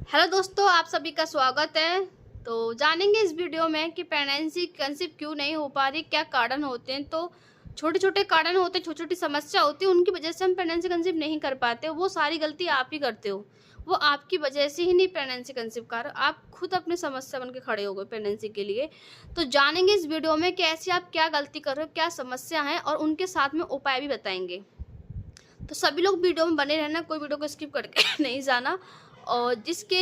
Hello दोस्तों, आप सभी का स्वागत है। तो जानेंगे इस वीडियो में कि प्रेगनेंसी कंसीव क्यों नहीं हो पा रही, क्या कारण होते हैं। तो छोटे छोटे कारण होते हैं, छोटी छोटी समस्या होती है, उनकी वजह से हम प्रेगनेंसी कंसीव नहीं कर पाते। वो सारी गलती आप ही करते हो, वो आपकी वजह से ही नहीं प्रेगनेंसी कंसीव कर, आप खुद अपनी समस्या बन के खड़े हो गए प्रेगनेंसी के लिए। तो जानेंगे इस वीडियो में कि ऐसी आप क्या गलती कर रहे हो, क्या समस्या है, और उनके साथ में उपाय भी बताएंगे। तो सभी लोग वीडियो में बने रहना, कोई वीडियो को स्किप करके नहीं जाना। और जिसके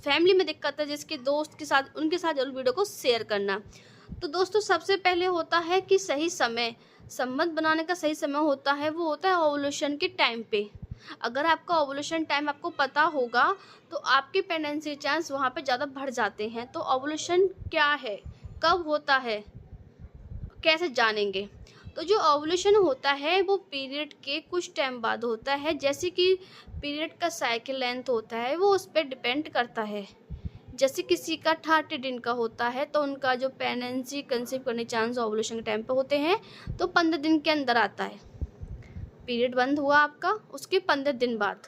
फैमिली में दिक्कत है, जिसके दोस्त के साथ, उनके साथ जरूर वीडियो को शेयर करना। तो दोस्तों, सबसे पहले होता है कि सही समय, संबंध बनाने का सही समय होता है, वो होता है ओवुलेशन के टाइम पे। अगर आपका ओवुलेशन टाइम आपको पता होगा तो आपके प्रेगनेंसी चांस वहाँ पे ज़्यादा बढ़ जाते हैं। तो ओवुलेशन क्या है, कब होता है, कैसे जानेंगे। तो जो ओवुलेशन होता है वो पीरियड के कुछ टाइम बाद होता है। जैसे कि पीरियड का साइकिल लेंथ होता है वो उस पर डिपेंड करता है। जैसे किसी का 30 दिन का होता है तो उनका जो प्रेगनेंसी कंसीव करने चांस ओवुलेशन के टाइम पे होते हैं तो 15 दिन के अंदर आता है। पीरियड बंद हुआ आपका, उसके 15 दिन बाद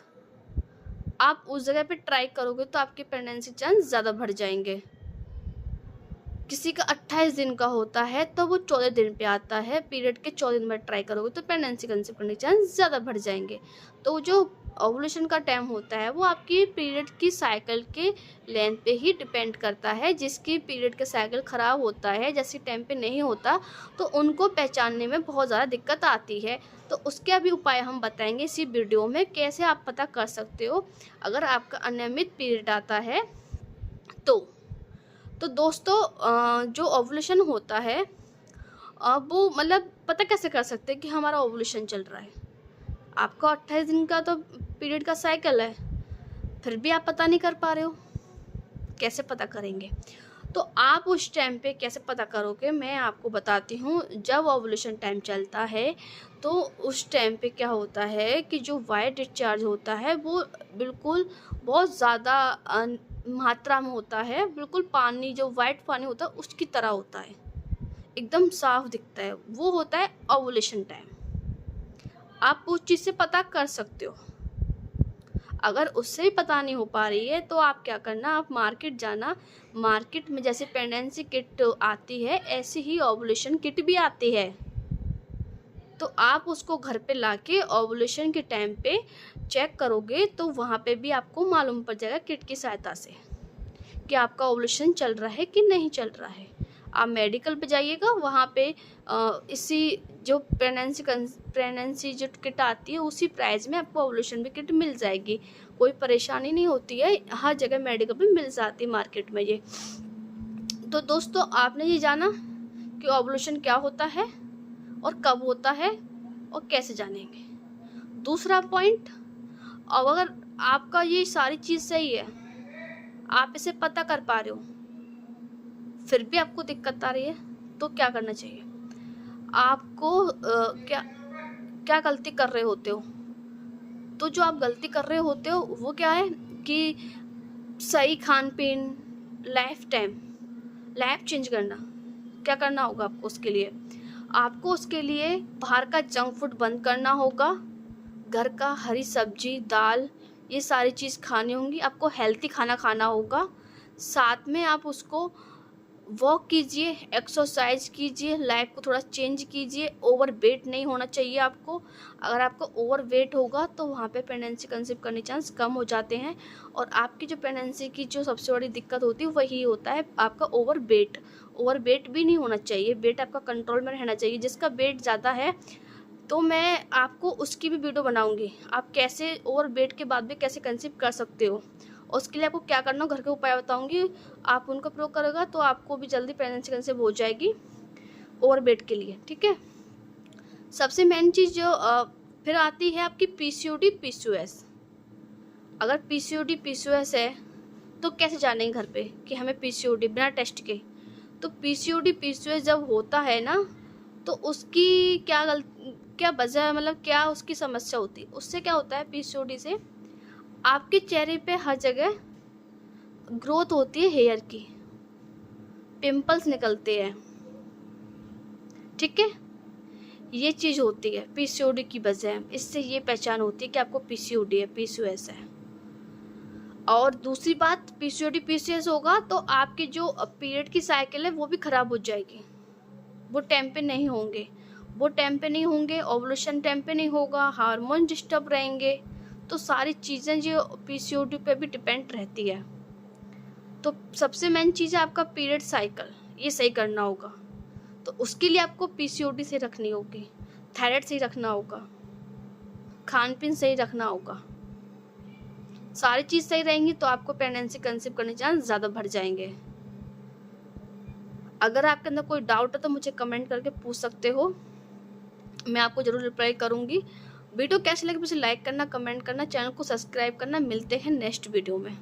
आप उस जगह पे ट्राई करोगे तो आपके प्रेगनेंसी चांस ज़्यादा बढ़ जाएंगे। किसी का 28 दिन का होता है तो वो 14 दिन पे आता है। पीरियड के 14 दिन में ट्राई करोगे तो प्रेगनेंसी कंसीव करने के चांस ज़्यादा बढ़ जाएंगे। तो जो ओवुलेशन का टाइम होता है वो आपकी पीरियड की साइकिल के लेंथ पे ही डिपेंड करता है। जिसकी पीरियड का साइकिल ख़राब होता है, जैसे टाइम पे नहीं होता, तो उनको पहचानने में बहुत ज़्यादा दिक्कत आती है। तो उसके भी उपाय हम बताएंगे इसी वीडियो में, कैसे आप पता कर सकते हो अगर आपका अनियमित पीरियड आता है तो दोस्तों, जो ओवुलेशन होता है वो मतलब पता कैसे कर सकते हैं कि हमारा ओवुलेशन चल रहा है। आपका 28 दिन का तो पीरियड का साइकिल है, फिर भी आप पता नहीं कर पा रहे हो, कैसे पता करेंगे। तो आप उस टाइम पे कैसे पता करोगे, मैं आपको बताती हूँ। जब ओवुलेशन टाइम चलता है तो उस टाइम पे क्या होता है कि जो वाइट डिस्चार्ज होता है वो बिल्कुल बहुत ज़्यादा मात्रा में होता है। बिल्कुल पानी, जो वाइट पानी होता है उसकी तरह होता है, एकदम साफ दिखता है। वो होता है ओवुलेशन टाइम। आप उस चीज़ से पता कर सकते हो। अगर उससे भी पता नहीं हो पा रही है तो आप क्या करना, आप मार्केट जाना। मार्केट में जैसे प्रेगनेंसी किट आती है ऐसी ही ओवुलेशन किट भी आती है। तो आप उसको घर पे लाके ओवुलेशन के टाइम पे चेक करोगे तो वहाँ पे भी आपको मालूम पड़ जाएगा किट की सहायता से कि आपका ओवुलेशन चल रहा है कि नहीं चल रहा है। आप मेडिकल पे जाइएगा, वहाँ पे इसी जो प्रेगनेंसी जो किट आती है उसी प्राइस में आपको ओवुलेशन भी किट मिल जाएगी। कोई परेशानी नहीं होती है, हर जगह मेडिकल पे मिल जाती है मार्केट में ये। तो दोस्तों, आपने ये जाना कि ओवुलेशन क्या होता है और कब होता है और कैसे जानेंगे। दूसरा पॉइंट, अब अगर आपका ये सारी चीज़ सही है, आप इसे पता कर पा रहे हो, फिर भी आपको दिक्कत आ रही है, तो क्या करना चाहिए आपको। क्या क्या गलती कर रहे होते हो। तो जो आप गलती कर रहे होते हो वो क्या है कि सही खान पीन, लाइफ चेंज करना। क्या करना होगा आपको उसके लिए, आपको उसके लिए बाहर का जंक फूड बंद करना होगा। घर का हरी सब्जी, दाल, ये सारी चीज़ खानी होंगी। आपको हेल्थी खाना खाना होगा। साथ में आप उसको वॉक कीजिए, एक्सरसाइज कीजिए, लाइफ को थोड़ा चेंज कीजिए। ओवर वेट नहीं होना चाहिए आपको। अगर आपको ओवर वेट होगा तो वहाँ पे प्रेगनेंसी कंसीव करने चांस कम हो जाते हैं। और आपकी जो प्रेगनेंसी की जो सबसे बड़ी दिक्कत होती है वही होता है आपका ओवर वेट भी नहीं होना चाहिए। वेट आपका कंट्रोल में रहना चाहिए। जिसका वेट ज़्यादा है तो मैं आपको उसकी भी वीडियो बनाऊंगी, आप कैसे ओवर वेट के बाद भी कैसे कंसीव कर सकते हो। और उसके लिए आपको क्या करना हो, घर के उपाय बताऊंगी। आप उनको प्रयोग करोगे तो आपको भी जल्दी प्रेगनेंसी कंसीव हो जाएगी ओवर वेट के लिए, ठीक है। सबसे मेन चीज़ जो फिर आती है आपकी पीसीओडी पीसीओएस। अगर पीसीओडी पीसीओएस है तो कैसे जानेंगे घर पे कि हमें पीसीओडी बिना टेस्ट के। तो पीसीओडी पीसीओएस जब होता है ना तो उसकी क्या वजह है, मतलब क्या उसकी समस्या होती है। उससे क्या होता है, पीसीओडी से आपके चेहरे पे हर जगह ग्रोथ होती है हेयर की, पिंपल्स निकलते हैं, ठीक है। ये चीज़ होती है पीसीओडी की वजह। इससे ये पहचान होती है कि आपको पीसीओडी है, पीसीओएस है। और दूसरी बात, पीसीओडी पीसीएस होगा तो आपकी जो पीरियड की साइकिल है वो भी खराब हो जाएगी, वो टाइम पे नहीं होंगे, ओवुलेशन टाइम पे नहीं होगा, हार्मोन डिस्टर्ब रहेंगे, तो सारी चीज़ें जो पीसीओडी पे भी डिपेंड रहती है। तो सबसे मेन चीज़ है आपका पीरियड साइकिल, ये सही करना होगा। तो उसके लिए आपको पीसीओडी सही रखनी होगी, थायराइड सही रखना होगा, खान पीन सही रखना होगा, सारी चीज़ सही रहेंगी तो आपको प्रेगनेंसी कंसीव करने चांस ज़्यादा बढ़ जाएंगे। अगर आपके अंदर कोई डाउट है तो मुझे कमेंट करके पूछ सकते हो, मैं आपको ज़रूर रिप्लाई करूँगी। वीडियो कैसे लगे मुझे लाइक करना, कमेंट करना, चैनल को सब्सक्राइब करना। मिलते हैं नेक्स्ट वीडियो में।